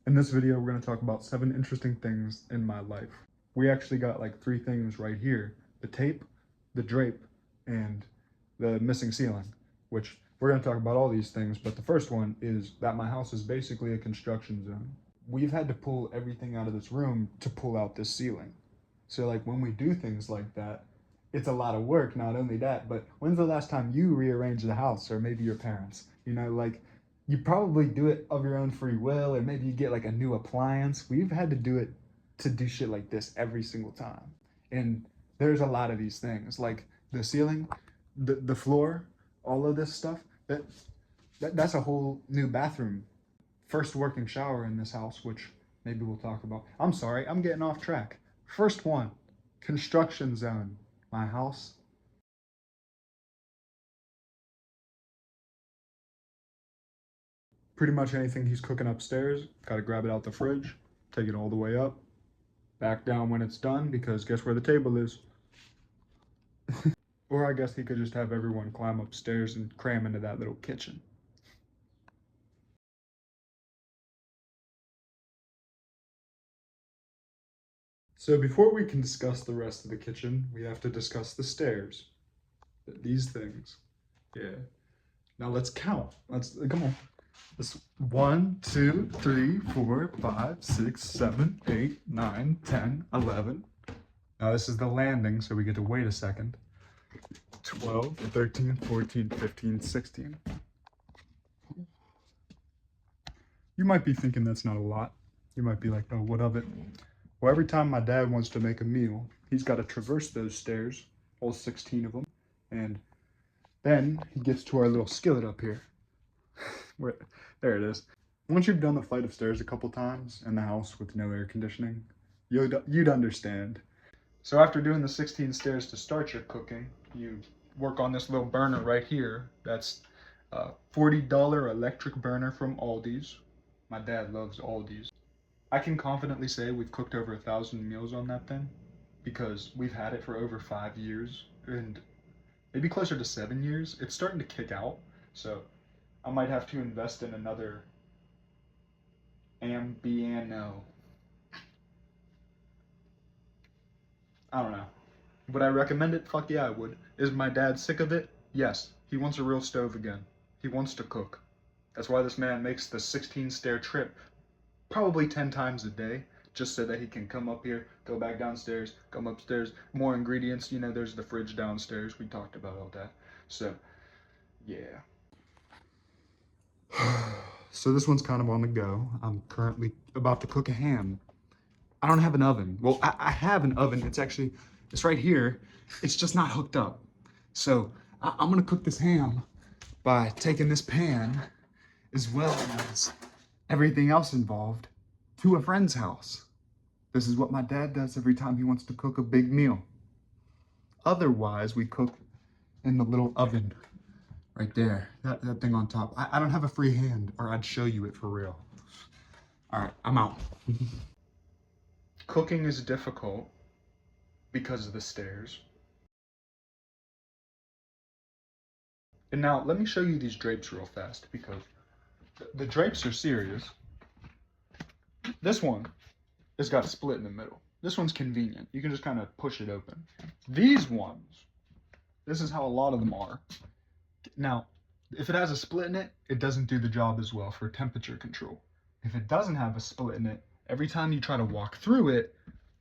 In this video, we're going to talk about 7 interesting things in my life. We actually got like 3 things right here: the tape, the drape, and the missing ceiling, which we're going to talk about all these things. But the first one is that my house is basically a construction zone. We've had to pull everything out of this room to pull out this ceiling. So, like, when we do things like that, it's a lot of work. Not only that, but when's the last time you rearranged the house, or maybe your parents? Like, you probably do it of your own free will, or maybe you get like a new appliance. We've had to do it to do shit like this every single time. And there's a lot of these things, like the ceiling, the floor, all of this stuff. That's a whole new bathroom. First working shower in this house, which maybe we'll talk about. I'm sorry, I'm getting off track. First one, construction zone. My house. Pretty much anything he's cooking upstairs, gotta grab it out the fridge, take it all the way up, back down when it's done, because guess where the table is? Or I guess he could just have everyone climb upstairs and cram into that little kitchen. So before we can discuss the rest of the kitchen, we have to discuss the stairs. These things. Yeah. Now let's count. Let's come on. This 1, 2, 3, 4, 5, 6, 7, 8, 9, 10, 11. Now this is the landing, so we get to wait a second. 12, 13, 14, 15, 16. You might be thinking that's not a lot. You might be like, oh, what of it? Well, every time my dad wants to make a meal, he's got to traverse those stairs, all 16 of them, and then he gets to our little skillet up here. Where, there it is. Once you've done the flight of stairs a couple times in the house with no air conditioning, you'd understand. So after doing the 16 stairs to start your cooking, you work on this little burner right here. That's a $40 electric burner from Aldi's. My dad loves Aldi's. I can confidently say we've cooked over 1,000 meals on that thing because we've had it for over 5 years and maybe closer to 7 years. It's starting to kick out, so I might have to invest in another Ambiano. I don't know. Would I recommend it? Fuck yeah, I would. Is my dad sick of it? Yes. He wants a real stove again. He wants to cook. That's why this man makes the 16 stair trip probably 10 times a day, just so that he can come up here, go back downstairs, come upstairs, more ingredients. There's the fridge downstairs. We talked about all that. So, yeah. So this one's kind of on the go. I'm currently about to cook a ham. I don't have an oven. Well, I have an oven. It's right here. It's just not hooked up. So I'm gonna cook this ham by taking this pan, as well as everything else involved, to a friend's house. This is what my dad does every time he wants to cook a big meal. Otherwise, we cook in the little oven right there, that thing on top. I don't have a free hand, or I'd show you it for real. All right, I'm out. Cooking is difficult because of the stairs. And now let me show you these drapes real fast, because the drapes are serious. This one has got a split in the middle. This one's convenient. You can just kind of push it open. These ones, this is how a lot of them are. Now, if it has a split in it, it doesn't do the job as well for temperature control. If it doesn't have a split in it, every time you try to walk through it,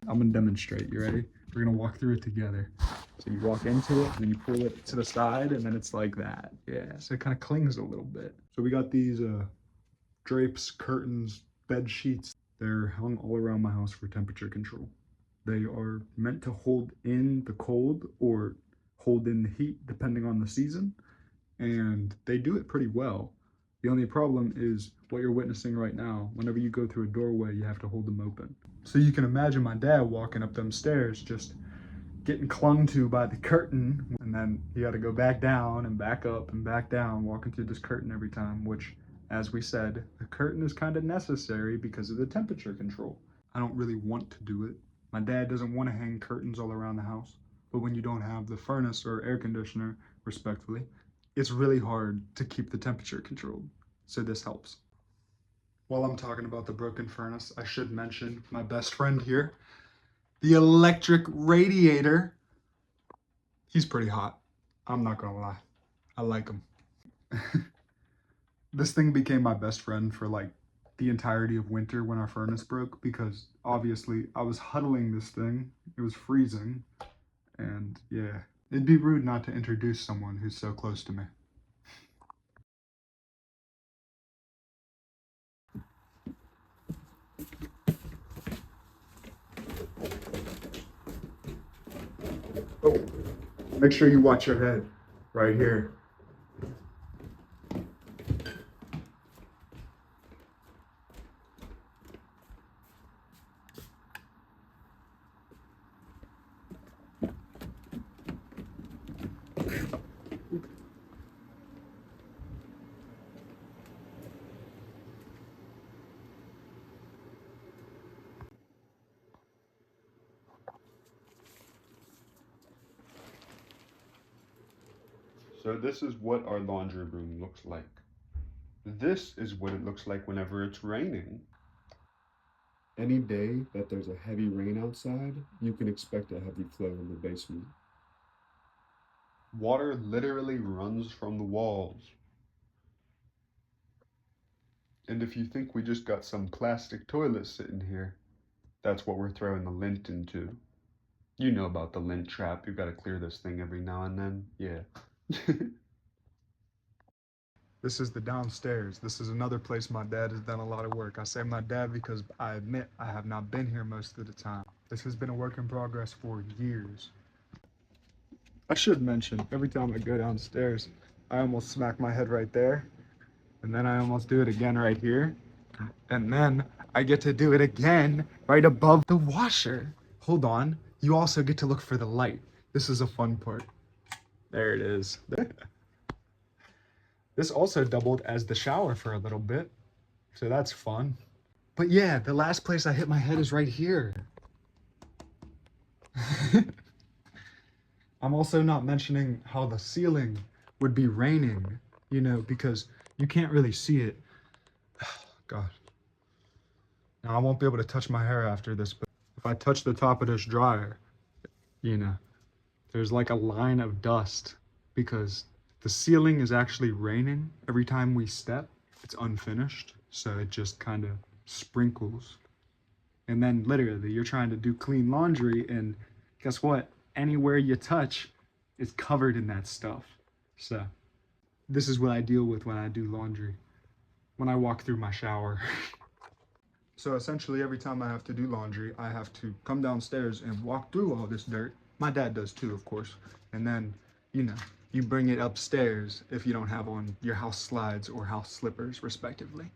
I'm gonna demonstrate. You ready? We're gonna walk through it together. So you walk into it, and then you pull it to the side, and then it's like that. Yeah, so it kind of clings a little bit. So we got these drapes, curtains, bed sheets. They're hung all around my house for temperature control. They are meant to hold in the cold or hold in the heat depending on the season, and they do it pretty well. The only problem is what you're witnessing right now. Whenever you go through a doorway, you have to hold them open. So you can imagine my dad walking up them stairs just getting clung to by the curtain, and then he had to go back down and back up and back down, walking through this curtain every time, which, as we said, the curtain is kind of necessary because of the temperature control. I don't really want to do it. My dad doesn't want to hang curtains all around the house, but when you don't have the furnace or air conditioner, respectfully, it's really hard to keep the temperature controlled. So this helps. While I'm talking about the broken furnace, I should mention my best friend here, the electric radiator. He's pretty hot. I'm not gonna lie. I like him. This thing became my best friend for like the entirety of winter when our furnace broke because obviously I was huddling this thing. It was freezing. And yeah, it'd be rude not to introduce someone who's so close to me. Oh, make sure you watch your head right here. So this is what our laundry room looks like. This is what it looks like whenever it's raining. Any day that there's a heavy rain outside, you can expect a heavy flow in the basement. Water literally runs from the walls. And if you think we just got some plastic toilet sitting here, that's what we're throwing the lint into. You know about the lint trap. You gotta clear this thing every now and then. Yeah. This is the downstairs. This is another place my dad has done a lot of work. I say my dad because I admit I have not been here most of the time. This has been a work in progress for years. I should mention, every time I go downstairs, I almost smack my head right there. And then I almost do it again right here. And then I get to do it again right above the washer. Hold on. You also get to look for the light. This is a fun part. There it is. This also doubled as the shower for a little bit, so that's fun. But yeah, the last place I hit my head is right here. I'm also not mentioning how the ceiling would be raining, you know, because you can't really see it. God. Now I won't be able to touch my hair after this, but if I touch the top of this dryer, you know, there's like a line of dust because the ceiling is actually raining every time we step. It's unfinished, so it just kind of sprinkles. And then literally you're trying to do clean laundry and guess what? Anywhere you touch is covered in that stuff. So this is what I deal with when I do laundry, when I walk through my shower. So essentially every time I have to do laundry, I have to come downstairs and walk through all this dirt. My dad does too, of course. And then, you know, you bring it upstairs if you don't have on your house slides or house slippers, respectively.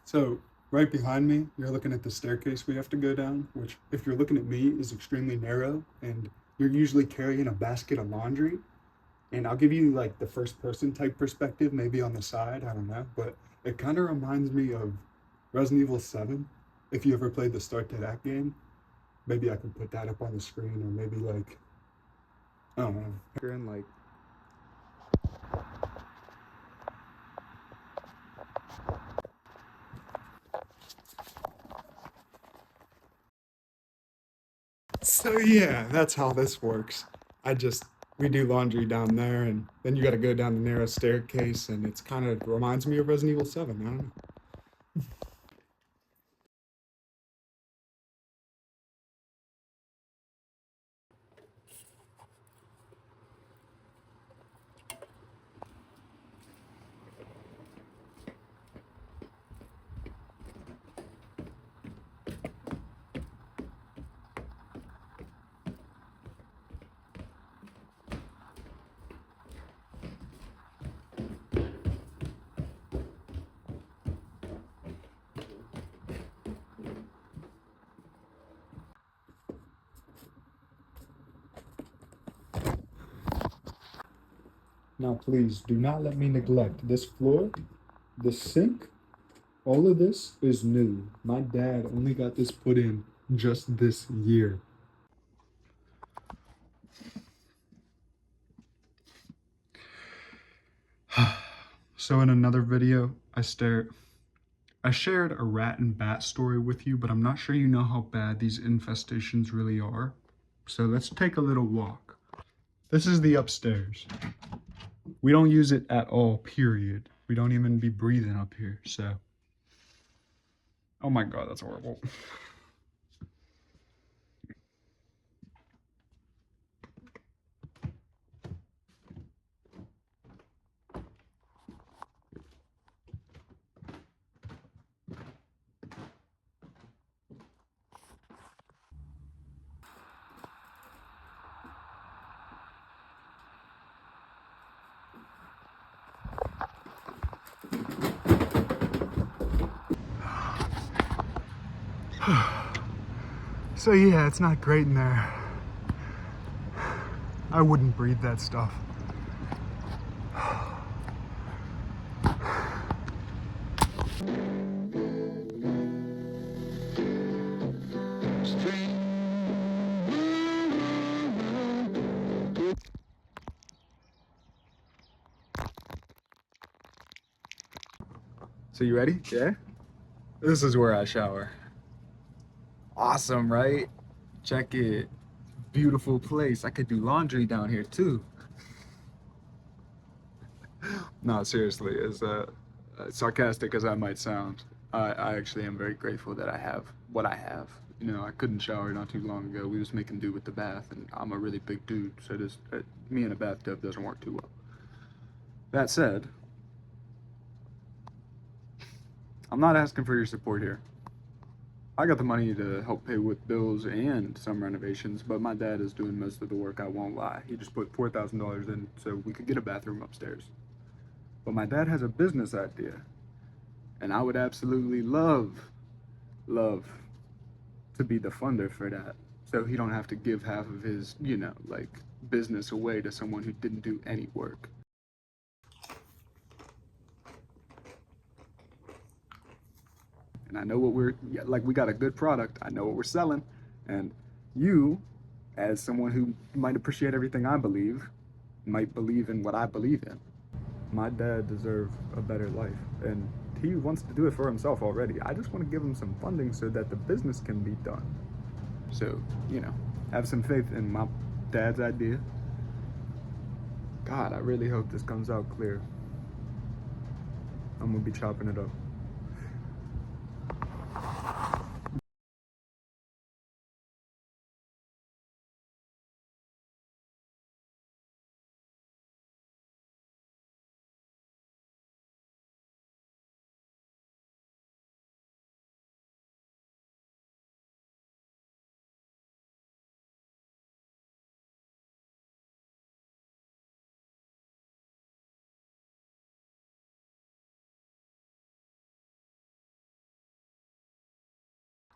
So right behind me, you're looking at the staircase we have to go down, which if you're looking at me is extremely narrow and you're usually carrying a basket of laundry. And I'll give you like the first person type perspective, maybe on the side, I don't know, but it kind of reminds me of Resident Evil 7. If you ever played the Start to That game, maybe I could put that up on the screen, or maybe like, I don't know. And like, so yeah, that's how this works. We do laundry down there, and then you got to go down the narrow staircase, and it's kind of reminds me of Resident Evil 7. I don't know. Now, please do not let me neglect this floor, the sink, All of this is new. My dad only got this put in just this year. So in another video, I shared a rat and bat story with you, but I'm not sure you know how bad these infestations really are. So let's take a little walk. This is the upstairs. We don't use it at all, period. We don't even be breathing up here, so. Oh my God, that's horrible. So yeah, it's not great in there. I wouldn't breathe that stuff. So you ready? Yeah? This is where I shower. Awesome, right? Check it. Beautiful place. I could do laundry down here too. No, seriously, as sarcastic as I might sound, I actually am very grateful that I have what I have. You know, I couldn't shower not too long ago. We was making do with the bath, and I'm a really big dude, so this me in a bathtub doesn't work too well. That said, I'm not asking for your support here. I got the money to help pay with bills and some renovations, but my dad is doing most of the work, I won't lie. He just put $4,000 in so we could get a bathroom upstairs. But my dad has a business idea, and I would absolutely love to be the funder for that, so he don't have to give half of his, you know, like, business away to someone who didn't do any work. And I know what we got a good product. I know what we're selling. And you, as someone who might appreciate everything I believe, might believe in what I believe in. My dad deserves a better life, and he wants to do it for himself already. I just want to give him some funding so that the business can be done. So, you know, have some faith in my dad's idea. God, I really hope this comes out clear. I'm gonna be chopping it up.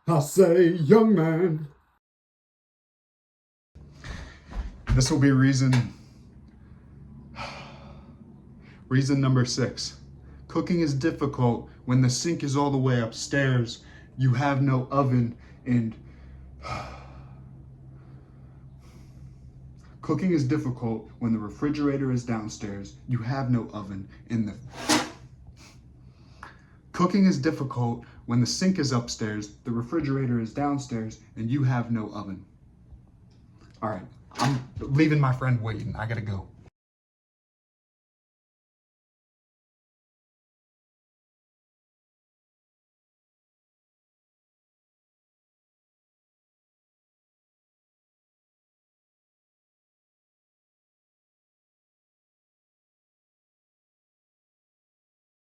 I say, young man. This will be reason number 6. Cooking is difficult when the sink is all the way upstairs, you have no oven, and cooking is difficult when the refrigerator is downstairs, you have no oven, and cooking is difficult when the sink is upstairs, the refrigerator is downstairs, and you have no oven. All right, I'm leaving my friend waiting. I gotta go.